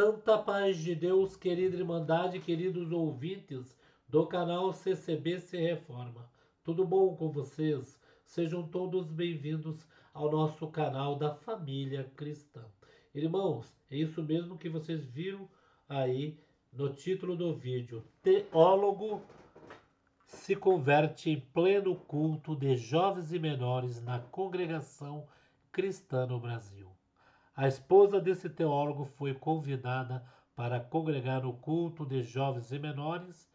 Santa paz de Deus, querida Irmandade, queridos ouvintes do canal CCB Se Reforma. Tudo bom com vocês? Sejam todos bem-vindos ao nosso canal da Família Cristã. Irmãos, é isso mesmo que vocês viram aí no título do vídeo. Teólogo se converte em pleno culto de jovens e menores na congregação cristã no Brasil. A esposa desse teólogo foi convidada para congregar no culto de jovens e menores,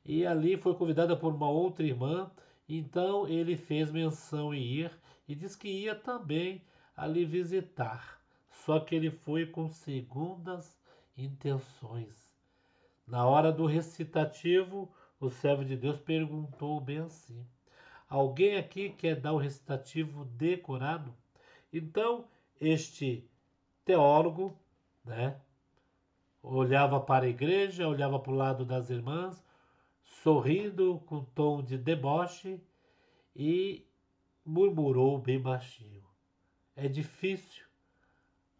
e ali foi convidada por uma outra irmã. Então ele fez menção em ir e disse que ia também ali visitar. Só que ele foi com segundas intenções. Na hora do recitativo, o servo de Deus perguntou bem assim: alguém aqui quer dar o recitativo decorado? Então este teólogo, né, olhava para a igreja, olhava para o lado das irmãs, sorrindo com tom de deboche e murmurou bem baixinho: é difícil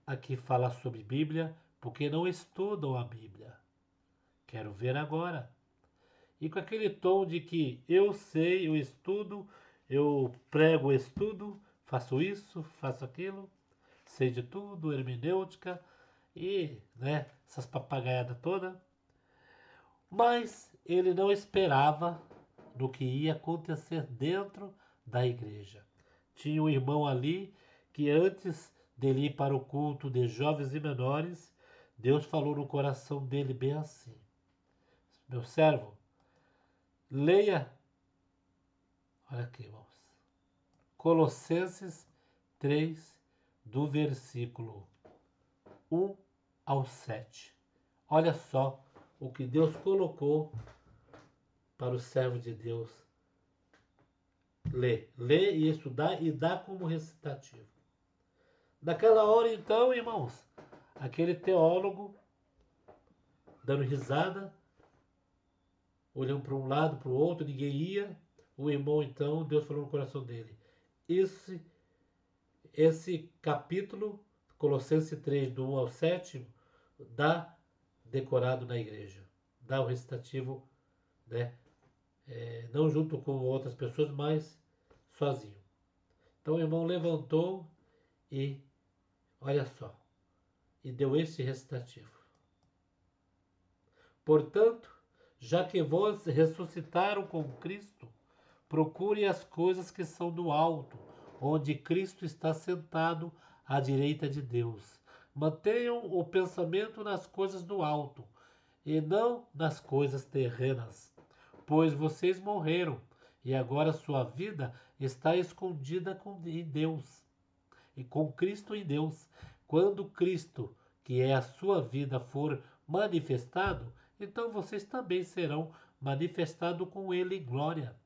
aqui falar sobre Bíblia porque não estudam a Bíblia. Quero ver agora. E com aquele tom de que eu sei, eu estudo, eu prego o estudo, faço isso, faço aquilo, sei de tudo, hermenêutica e, né, essas papagaiadas todas. Mas ele não esperava do que ia acontecer dentro da igreja. Tinha um irmão ali que antes dele ir para o culto de jovens e menores, Deus falou no coração dele bem assim: meu servo, leia, olha aqui, irmãos, Colossenses 3, do versículo 1 ao 7. Olha só o que Deus colocou para o servo de Deus ler. Ler e estudar e dar como recitativo. Naquela hora, então, irmãos, aquele teólogo, dando risada, olhando para um lado, para o outro, ninguém ia. O irmão, então, Deus falou no coração dele: esse capítulo, Colossenses 3, do 1 ao 7, dá decorado na igreja. Dá o recitativo, né? Não junto com outras pessoas, mas sozinho. Então o irmão levantou e, olha só, e deu esse recitativo. Portanto, já que vós ressuscitaram com Cristo, procure as coisas que são do alto, onde Cristo está sentado à direita de Deus. Mantenham o pensamento nas coisas do alto, e não nas coisas terrenas, pois vocês morreram, e agora sua vida está escondida em Deus, e com Cristo em Deus. Quando Cristo, que é a sua vida, for manifestado, então vocês também serão manifestados com Ele em glória.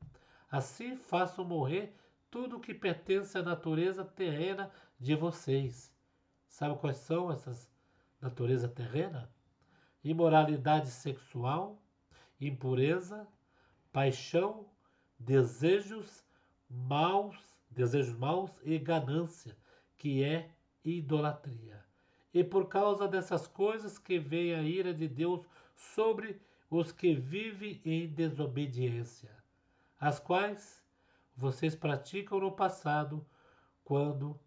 Assim façam morrer tudo que pertence à natureza terrena de vocês. Sabe quais são essas natureza terrena? Imoralidade sexual, impureza, paixão, maus, desejos maus e ganância, que é idolatria. E por causa dessas coisas que vem a ira de Deus sobre os que vivem em desobediência, as quais vocês praticam no passado, quando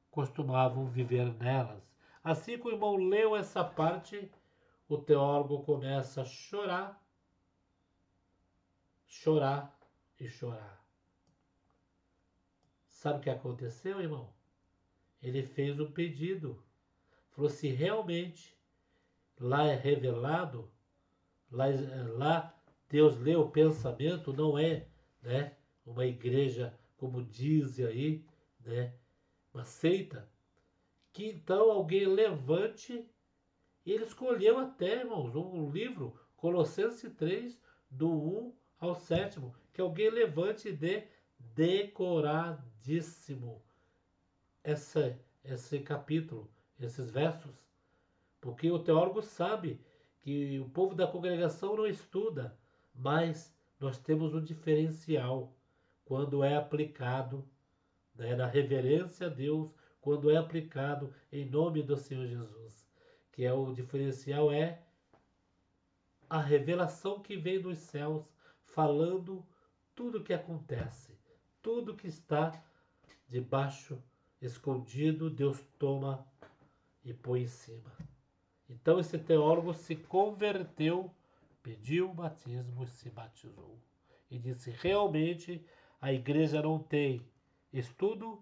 costumavam viver nelas. Assim que o irmão leu essa parte, o teólogo começa a chorar, chorar e chorar. Sabe o que aconteceu, irmão? Ele fez o pedido. Falou: se realmente lá é revelado, lá Deus lê o pensamento, não é, né, uma igreja como diz aí, né, uma seita, que então alguém levante. E ele escolheu até, irmãos, um livro, Colossenses 3, do 1 ao 7, que alguém levante e dê decoradíssimo esse capítulo, esses versos. Porque o teólogo sabe que o povo da congregação não estuda, mas nós temos um diferencial quando é aplicado, né, na reverência a Deus, quando é aplicado em nome do Senhor Jesus. que é o diferencial, é a revelação que vem dos céus, falando tudo o que acontece, tudo que está debaixo, escondido, Deus toma e põe em cima. Então esse teólogo se converteu, pediu o batismo e se batizou. E disse: realmente a igreja não tem estudo,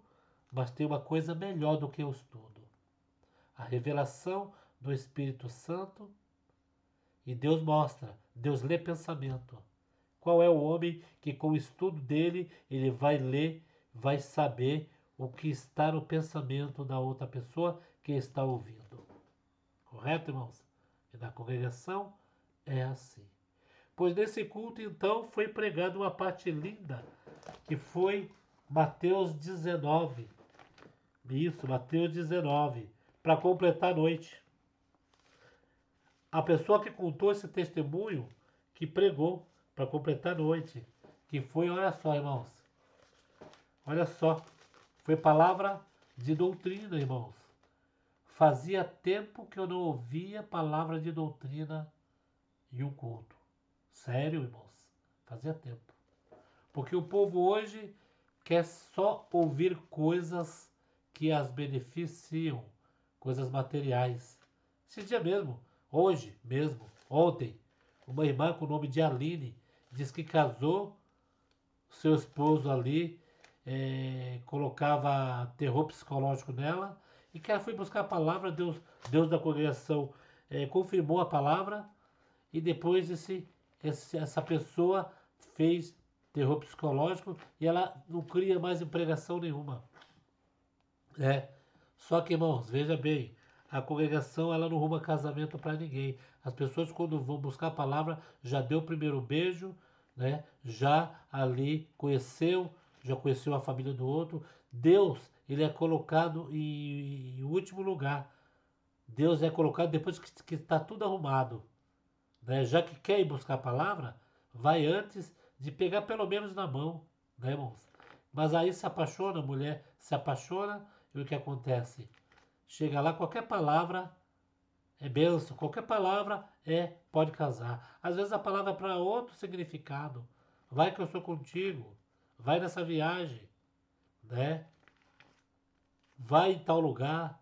mas tem uma coisa melhor do que o estudo: a revelação do Espírito Santo. E Deus mostra, Deus lê pensamento. Qual é o homem que com o estudo dele ele vai ler, vai saber o que está no pensamento da outra pessoa que está ouvindo? Correto, irmãos? E na congregação é assim. Pois nesse culto, então, foi pregada uma parte linda, que foi Mateus 19. Isso, Mateus 19, para completar a noite. A pessoa que contou esse testemunho, que pregou para completar a noite, que foi, olha só, irmãos, olha só, foi palavra de doutrina, irmãos. Fazia tempo que eu não ouvia palavra de doutrina em um culto. Sério, irmãos, fazia tempo. Porque o povo hoje quer só ouvir coisas que as beneficiam, coisas materiais. Esse dia mesmo, hoje mesmo, ontem, uma irmã com o nome de Aline diz que casou, seu esposo ali colocava terror psicológico nela e que ela foi buscar a palavra, Deus da congregação confirmou a palavra e depois essa pessoa fez terror psicológico e ela não cria mais em pregação nenhuma. Só que, irmãos, veja bem, a congregação ela não arruma casamento para ninguém. As pessoas quando vão buscar a palavra já deu o primeiro beijo, né? Já ali conheceu, já conheceu a família do outro. Deus, ele é colocado em último lugar. Deus é colocado depois que está tudo arrumado, né? Já que quer ir buscar a palavra, vai antes de pegar pelo menos na mão, né, irmãos? Mas aí se apaixona, a mulher se apaixona e o que acontece? Chega lá, qualquer palavra é benção, qualquer palavra pode casar. Às vezes a palavra é para outro significado. Vai que eu sou contigo, vai nessa viagem, né? Vai em tal lugar,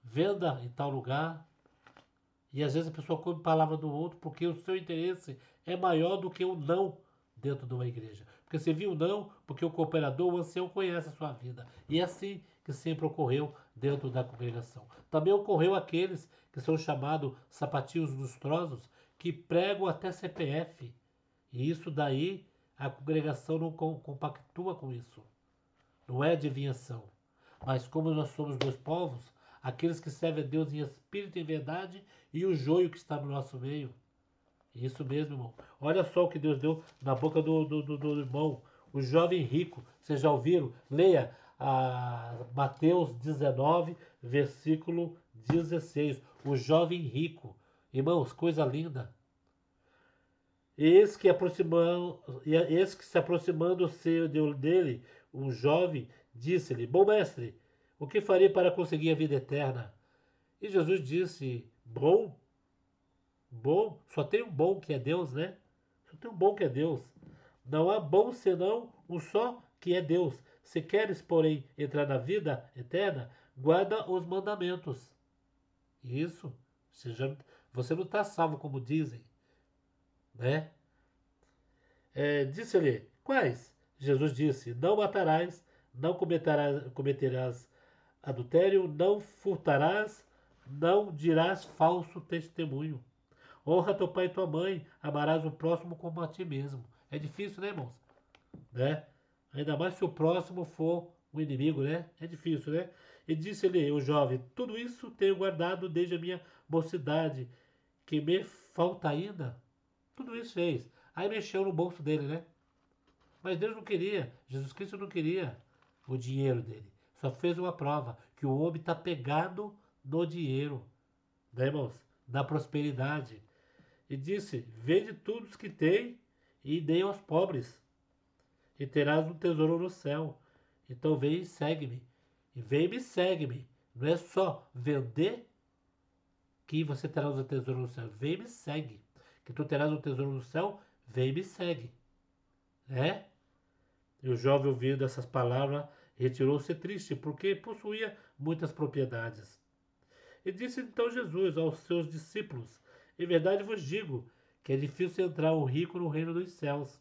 venda em tal lugar. E às vezes a pessoa come palavra do outro porque o seu interesse é maior do que o não dentro de uma igreja. Porque você viu o não, porque o cooperador, o ancião conhece a sua vida. E é assim que sempre ocorreu dentro da congregação. Também ocorreu aqueles que são chamados sapatinhos lustrosos, que pregam até CPF. E isso daí a congregação não compactua com isso. Não é adivinhação. Mas como nós somos dois povos, aqueles que servem a Deus em espírito e em verdade, e o joio que está no nosso meio. Isso mesmo, irmão. Olha só o que Deus deu na boca do irmão, o jovem rico. Vocês já ouviram? Leia Mateus 19, versículo 16. O jovem rico. Irmãos, coisa linda. Esse que se aproximando dele, um jovem, disse-lhe: Bom mestre, o que farei para conseguir a vida eterna? E Jesus disse: Bom, bom, só tem um bom que é Deus, né? Só tem um bom que é Deus. Não há bom senão um só que é Deus. Se queres, porém, entrar na vida eterna, guarda os mandamentos. Isso, você não está salvo como dizem, né? Disse-lhe: Quais? Jesus disse: Não matarás, não cometerás adultério, não furtarás, não dirás falso testemunho. Honra teu pai e tua mãe, amarás o próximo como a ti mesmo. É difícil, né, irmãos? Né? Ainda mais se o próximo for o inimigo, né? É difícil, né? E disse-lhe o jovem: Tudo isso tenho guardado desde a minha mocidade, que me falta ainda. Tudo isso fez. Aí mexeu no bolso dele, né? Mas Deus não queria, Jesus Cristo não queria o dinheiro dele. Só fez uma prova, que o homem está pegado no dinheiro, né, irmãos? Na prosperidade. E disse: Vende tudo o que tem e dê aos pobres, e terás um tesouro no céu. Então vem e segue-me. E vem e me segue-me. Não é só vender que você terás o tesouro no céu. Vem e me segue. Que tu terás o tesouro no céu, vem e me segue. Né? E o jovem, ouvindo essas palavras, retirou-se triste, porque possuía muitas propriedades. E disse então Jesus aos seus discípulos: Em verdade vos digo que é difícil entrar um rico no reino dos céus.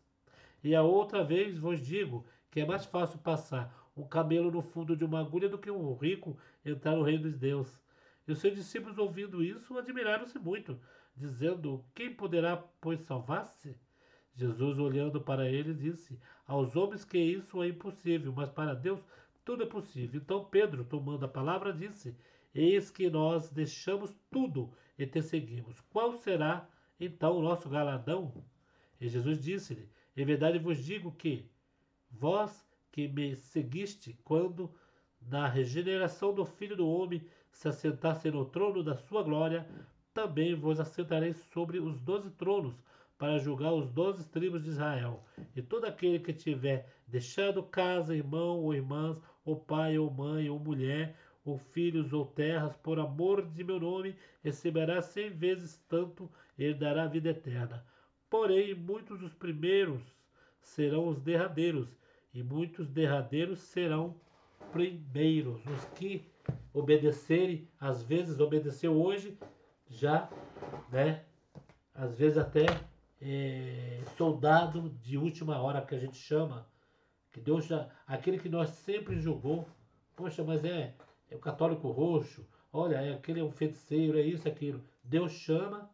E a outra vez vos digo que é mais fácil passar um camelo no fundo de uma agulha do que um rico entrar no reino dos Deus. E os seus discípulos, ouvindo isso, admiraram-se muito, dizendo: Quem poderá, pois, salvar-se? Jesus, olhando para eles, disse: Aos homens que isso é impossível, mas para Deus tudo é possível. Então Pedro, tomando a palavra, disse: Eis que nós deixamos tudo e te seguimos. Qual será então o nosso galardão? E Jesus disse-lhe: Em verdade vos digo que vós que me seguiste, quando na regeneração do Filho do Homem se assentasse no trono da sua glória, também vos assentareis sobre os 12 tronos para julgar os 12 tribos de Israel. E todo aquele que tiver deixado casa, irmão ou irmãs, ou pai ou mãe ou mulher, ou filhos ou terras, por amor de meu nome, receberá 100 vezes tanto e herdará a vida eterna. Porém, muitos dos primeiros serão os derradeiros, e muitos derradeiros serão primeiros. Os que obedecerem, às vezes obedeceu hoje, já, né? Às vezes até soldado de última hora que a gente chama, que Deus já, aquele que nós sempre julgou, poxa, mas é o católico roxo, olha, aquele é um feiticeiro, é isso, aquilo. Deus chama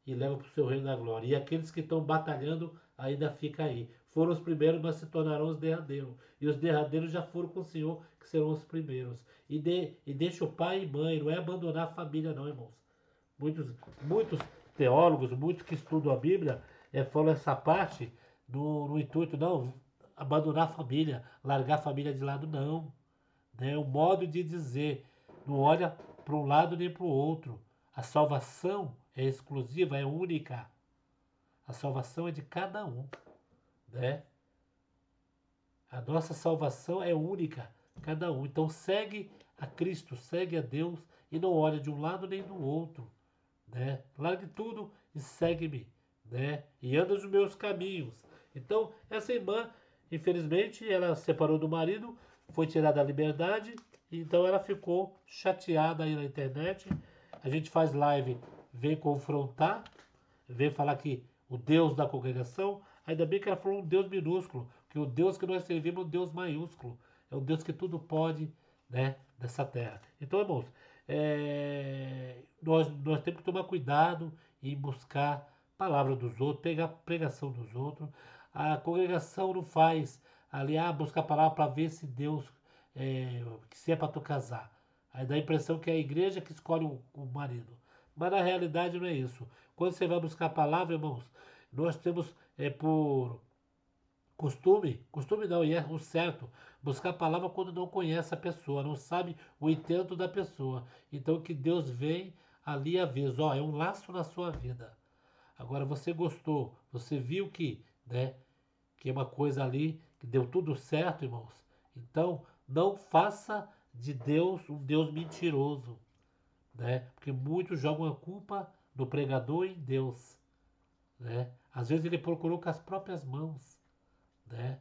e leva para o seu reino da glória. E aqueles que estão batalhando ainda ficam aí. Foram os primeiros, mas se tornarão os derradeiros. E os derradeiros já foram com o Senhor, que serão os primeiros. E deixa o pai e mãe, não é abandonar a família, não, irmãos. Muitos teólogos, muitos que estudam a Bíblia, falam essa parte no intuito, não, abandonar a família, largar a família de lado, não. Né? O modo de dizer, não olha para um lado nem para o outro. A salvação é exclusiva, é única. A salvação é de cada um, né? A nossa salvação é única, cada um. Então segue a Cristo, segue a Deus e não olha de um lado nem do outro, né? Largue tudo e segue-me, né? E anda nos meus caminhos. Então, essa irmã, infelizmente, ela se separou do marido, foi tirada da liberdade, então ela ficou chateada aí na internet. A gente faz live, vem confrontar, vem falar que o Deus da congregação, ainda bem que ela falou um Deus minúsculo, que o Deus que nós servimos é um Deus maiúsculo, é um Deus que tudo pode, né, dessa terra. Então, irmãos, nós temos que tomar cuidado em buscar a palavra dos outros, pegar a pregação dos outros. A congregação não faz ali, buscar a palavra para ver se Deus, se é para tu casar. Aí dá a impressão que é a igreja que escolhe o marido. Mas na realidade não é isso. Quando você vai buscar a palavra, irmãos, nós temos por costume não, e é o certo, buscar a palavra quando não conhece a pessoa, não sabe o intento da pessoa. Então que Deus vem ali avisa, é um laço na sua vida. Agora você gostou, você viu que, né, que é uma coisa ali que deu tudo certo, irmãos. Então não faça de Deus um Deus mentiroso, né? Porque muitos jogam a culpa do pregador em Deus, né? Às vezes ele procurou com as próprias mãos, né?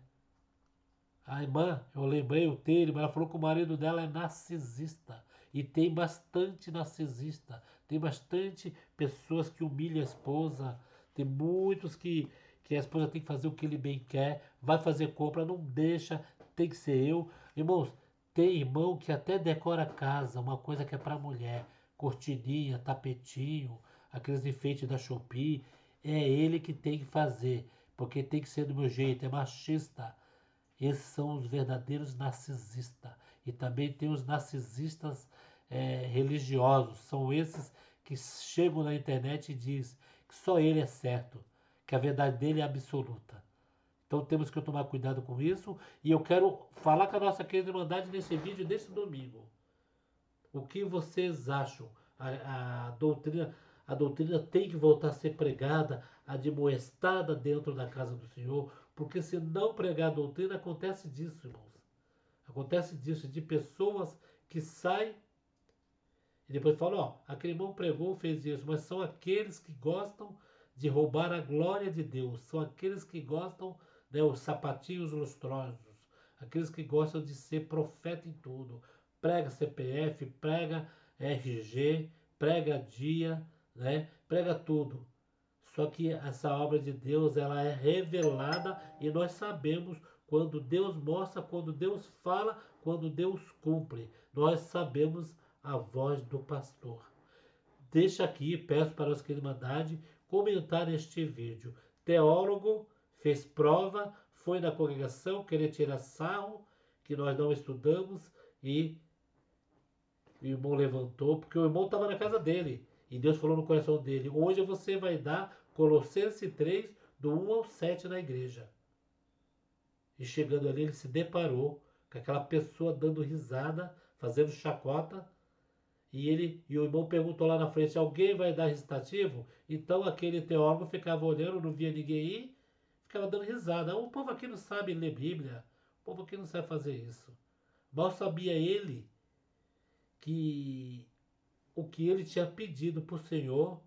A irmã, eu lembrei o termo, ela falou que o marido dela é narcisista. E tem bastante narcisista. Tem bastante pessoas que humilham a esposa. Tem muitos que a esposa tem que fazer o que ele bem quer. Vai fazer compra, não deixa. Tem que ser eu. Irmãos, tem irmão que até decora a casa. Uma coisa que é pra mulher. Cortininha, tapetinho, aqueles enfeites da Shopee. É ele que tem que fazer. Porque tem que ser do meu jeito. É machista. Esses são os verdadeiros narcisistas. E também tem os narcisistas religiosos. São esses que chegam na internet e dizem que só ele é certo, que a verdade dele é absoluta. Então temos que tomar cuidado com isso. E eu quero falar com a nossa querida Irmandade nesse vídeo desse domingo. O que vocês acham? A doutrina tem que voltar a ser pregada, admoestada dentro da casa do Senhor, porque se não pregar a doutrina, acontece disso, irmãos. Acontece disso, de pessoas que saem E depois fala, ó, aquele irmão pregou, fez isso, mas são aqueles que gostam de roubar a glória de Deus, são aqueles que gostam, né, os sapatinhos lustrosos, aqueles que gostam de ser profeta em tudo, prega CPF, prega RG, prega dia, né, prega tudo. Só que essa obra de Deus, ela é revelada e nós sabemos quando Deus mostra, quando Deus fala, quando Deus cumpre. Nós sabemos a voz do pastor. Deixa aqui, peço para os que Irmandade comentar este vídeo. Teólogo fez prova, foi na congregação querer tirar sarro, que nós não estudamos, e o irmão levantou, porque o irmão estava na casa dele. E Deus falou no coração dele: hoje você vai dar Colossenses 3, do 1 ao 7 na igreja. E chegando ali, ele se deparou com aquela pessoa dando risada, fazendo chacota. E o irmão perguntou lá na frente: alguém vai dar recitativo? Então aquele teólogo ficava olhando, não via ninguém ir, ficava dando risada. O povo aqui não sabe ler Bíblia, o povo aqui não sabe fazer isso. Mal sabia ele que o que ele tinha pedido para o Senhor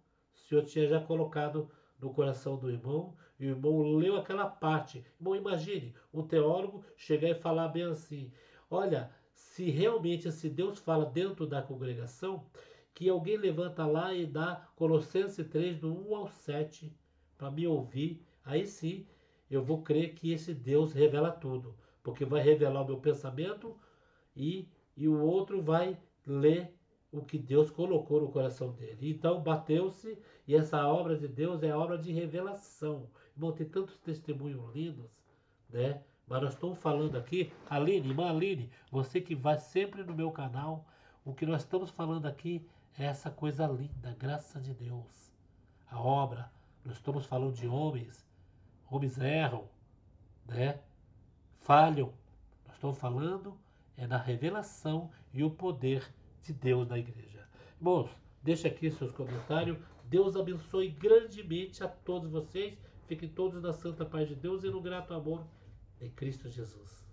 tinha já colocado no coração do irmão, e o irmão leu aquela parte. Irmão, imagine um teólogo chegar e falar bem assim: olha, se realmente se Deus fala dentro da congregação, que alguém levanta lá e dá Colossenses 3, do 1 ao 7, para me ouvir, aí sim eu vou crer que esse Deus revela tudo, porque vai revelar o meu pensamento e o outro vai ler o que Deus colocou no coração dele. Então bateu-se, e essa obra de Deus é a obra de revelação. Irmão, tem tantos testemunhos lindos, né? Mas nós estamos falando aqui, Aline, irmã Aline, você que vai sempre no meu canal, o que nós estamos falando aqui é essa coisa linda, graça de Deus. A obra, nós estamos falando de homens, homens erram, né? Falham. Nós estamos falando é da revelação e o poder de Deus na igreja. Irmãos, deixa aqui seus comentários. Deus abençoe grandemente a todos vocês. Fiquem todos na santa paz de Deus e no grato amor de Cristo Jesus.